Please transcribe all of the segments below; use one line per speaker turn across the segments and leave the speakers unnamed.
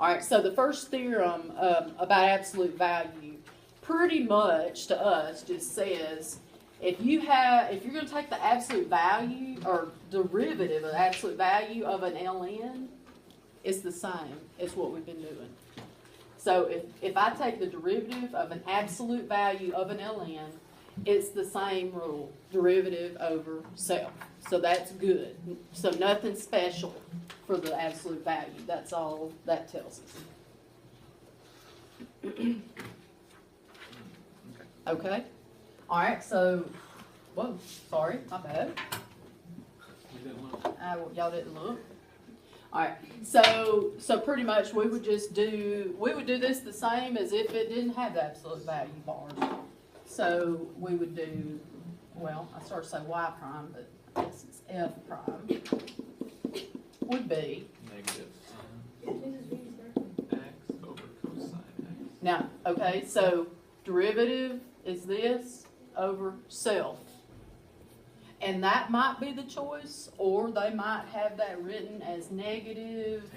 All right, so the first theorem about absolute value pretty much to us just says if you're going to take the absolute value or derivative of the absolute value of an ln, it's the same as what we've been doing. So if I take the derivative of an absolute value of an ln, it's the same rule, derivative over self. So that's good. So nothing special for the absolute value. That's all that tells us. Okay? All right, so, whoa, sorry, my bad. Y'all didn't look. All right, so pretty much we would do this the same as if it didn't have the absolute value bars. So we would do, well, I started to say y prime, but I guess it's f prime would be
negative x over cosine x.
now. Okay, so derivative is this over self. And that might be the choice, or they might have that written as negative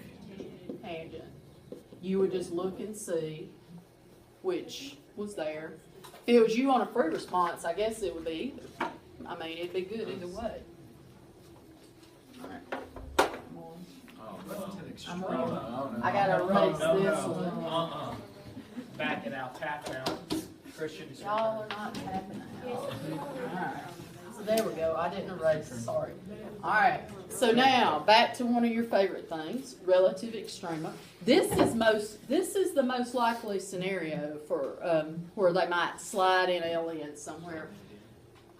tangent. You would just look and see which was there. If it was you on a free response, I guess it would be either. I mean, it'd be good either way. All right. Come on.
Oh, no.
I'm
Oh, no.
I gotta erase this
no.
one.
Back it out, tap it out. Christian, it's your
Y'all
turn.
are not tapping out. Alright. So there we go. I didn't erase. Sorry. Alright. So now back to one of your favorite things, relative extrema. This is the most likely scenario for where they might slide in ln somewhere.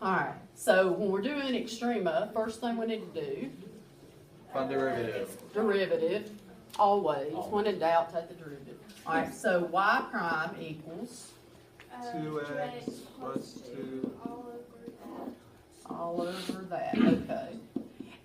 Alright. So when we're doing extrema, first thing we need to do,
Find derivative.
derivative. Always. When in doubt, take the derivative. Alright, so y prime equals
2x plus 2.
all over that, okay.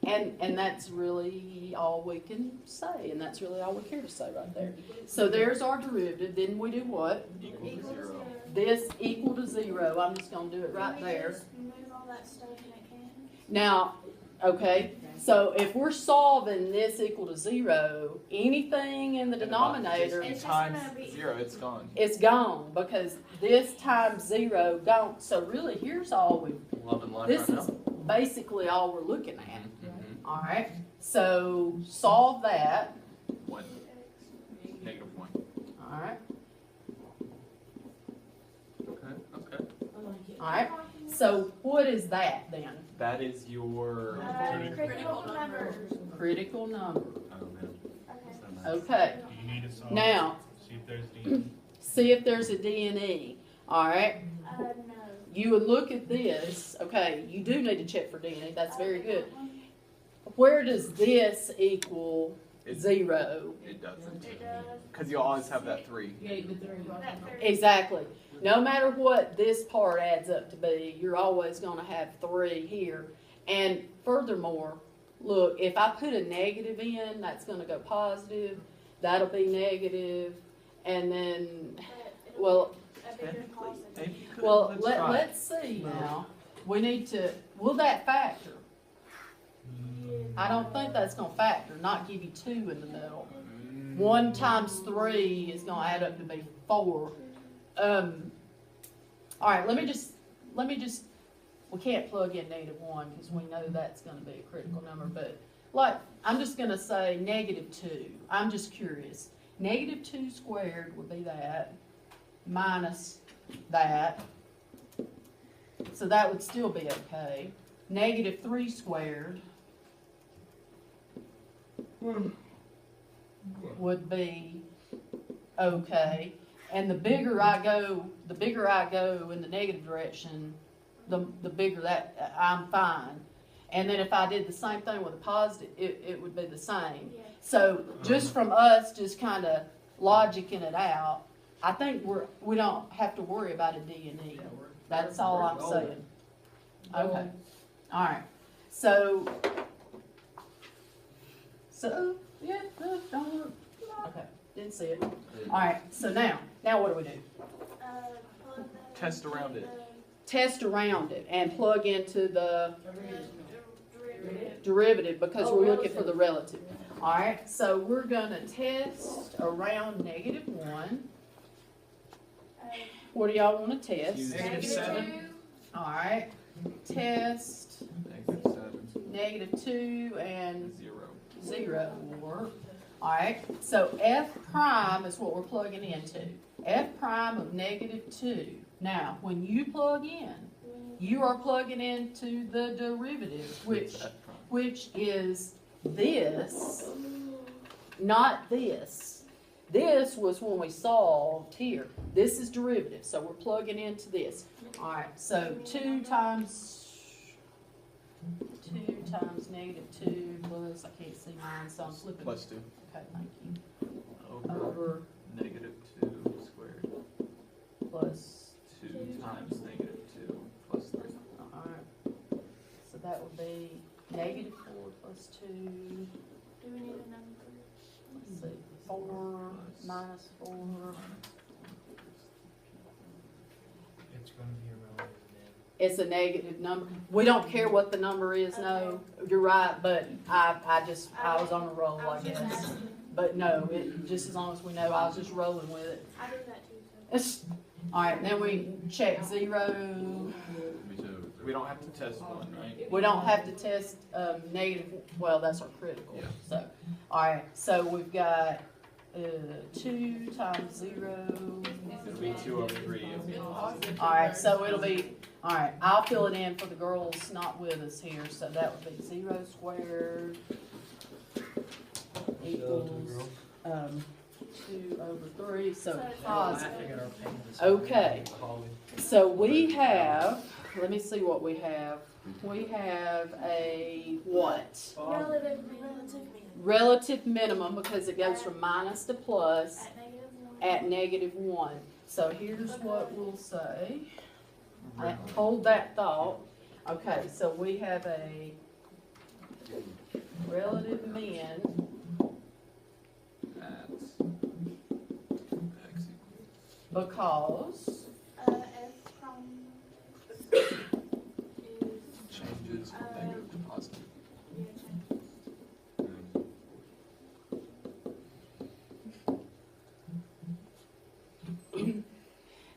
And that's really all we can say, and that's really all we care to say right there. So there's our derivative. Then we do what?
Equal to 0.
This equal to 0. I'm just going to do it right there.
Move all that stuff in a can.
Now, okay, so if we're solving this equal to 0, anything in the denominator,
It's just
Times
gonna be-
0, it's gone.
it's gone because this times 0 gone. So really, here's all we.
Loving life
This
right
is
now.
basically all we're looking at.
Mhm.
All right, so solve that.
1. Negative 1.
All right,
Okay.
all right. So what is that then?
That is your.
Critical number.
Critical number.
Oh, man.
Okay.
Okay.
You need to solve.
Now,
See if there's the.
see if there's a D and E. All right.
No.
You would look at this. Okay, you do need to check for D and E. That's very good. Where does this equal 0?
It doesn't.
It does.
Because you'll always have that 3.
That 30.
Exactly. No matter what this part adds up to be, you're always going to have 3 here. And furthermore, look, if I put a negative in, that's going to go positive. That'll be negative. And then, well,
A bigger positive.
Maybe you could.
well,
try.
let's see now. We need to, will that factor? I don't think that's going to factor, not give you 2 in the middle. 1 times 3 is going to add up to be 4. All right, let me just, we can't plug in -1 because we know that's going to be a critical number, but like, I'm just going to say -2. I'm just curious. -2 squared would be that, minus that. So that would still be okay. -3 squared would be okay. And the bigger I go in the negative direction, the bigger that I'm fine. And then if I did the same thing with a positive, it would be the same.
Yeah.
So just from us just kind of logicking it out, I think we don't have to worry about a D and E. That's all I'm saying. Okay. All right. So yeah, don't look. Okay, didn't see it. All right. So now what do we do?
Plug that
Test around it.
Test around it and plug into the
derivative.
derivative because we're looking for the relative. Alright, so we're gonna test around -1. What do y'all wanna test?
Negative 7.
Alright, test
-7,
-2 and
0.
0 will work. Alright, so f prime is what we're plugging into. F prime of -2. Now, when you plug in, you are plugging into the derivative, which is this, not this. This was when we solved here. This is derivative, so we're plugging into this. Alright, so 2 times -2 plus, I can't see mine, so I'm flipping.
Plus 2.
Okay, thank you.
Over -2 squared.
Plus,
2 times -2 plus 3.
alright. So that would be -4 plus 2,
Do we need a number?
let's see, 4 minus 4.
It's gonna be a relative
It's a negative number. We don't care what the number is, no. You're right, but I was on a roll, I guess. But no, just as long as we know, I was just rolling with it.
I did that too, so.
Alright, then we check 0.
We don't have to test 1, right?
We don't have to test negative, well, that's our critical.
Yeah.
So, alright, so we've got 2 times 0.
It'll be 2 over 3.
Alright, so it'll be, alright, I'll fill it in for the girls not with us here. So that would be 0 squared equals 2 over 3, so positive. Okay, so we have, let me see what we have. We have a what?
Relative
Relative minimum, because it goes from minus to plus
at -1.
at -1. So here's what we'll say. Hold that thought. Okay, so we have a relative min
At x
because
F prime is,
changes from negative to positive.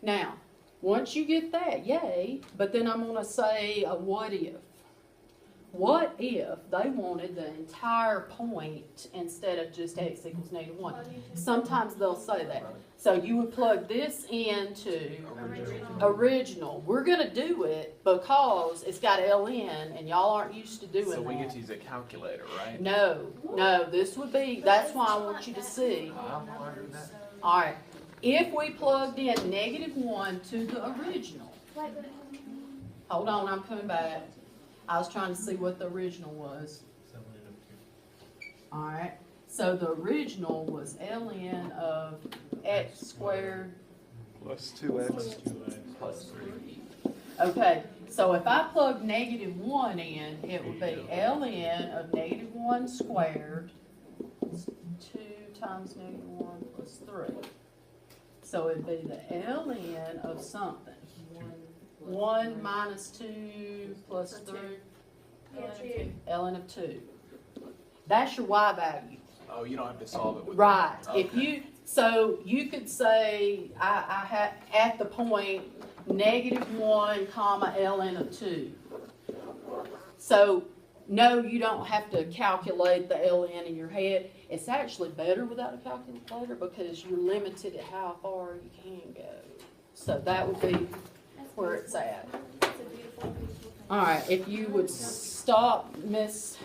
now, once you get that, yay, but then I'm gonna say a what if. What if they wanted the entire point instead of just x equals -1? Sometimes they'll say that. So you would plug this into original. We're gonna do it because it's got LN and y'all aren't used to doing
So we get
that.
to use a calculator, right?
No, this would be, that's why I want you to see. Alright, if we plugged in -1 to the original, hold on, I'm coming back. I was trying to see what the original was. Alright, so the original was ln of x squared.
Plus 2x plus 3.
Okay, so if I plug -1 in, it would be ln of -1 squared, 2 times -1 plus 3. So it'd be the ln of something. 1 minus 2 plus 3, ln of 2. That's your y value.
Oh, you don't have to solve it with
Right.
that.
If so you could say, I had at the point -1 comma ln of 2. So, no, you don't have to calculate the ln in your head. It's actually better without a calculator because you're limited at how far you can go. So that would be where it's at. All right, if you would stop, Miss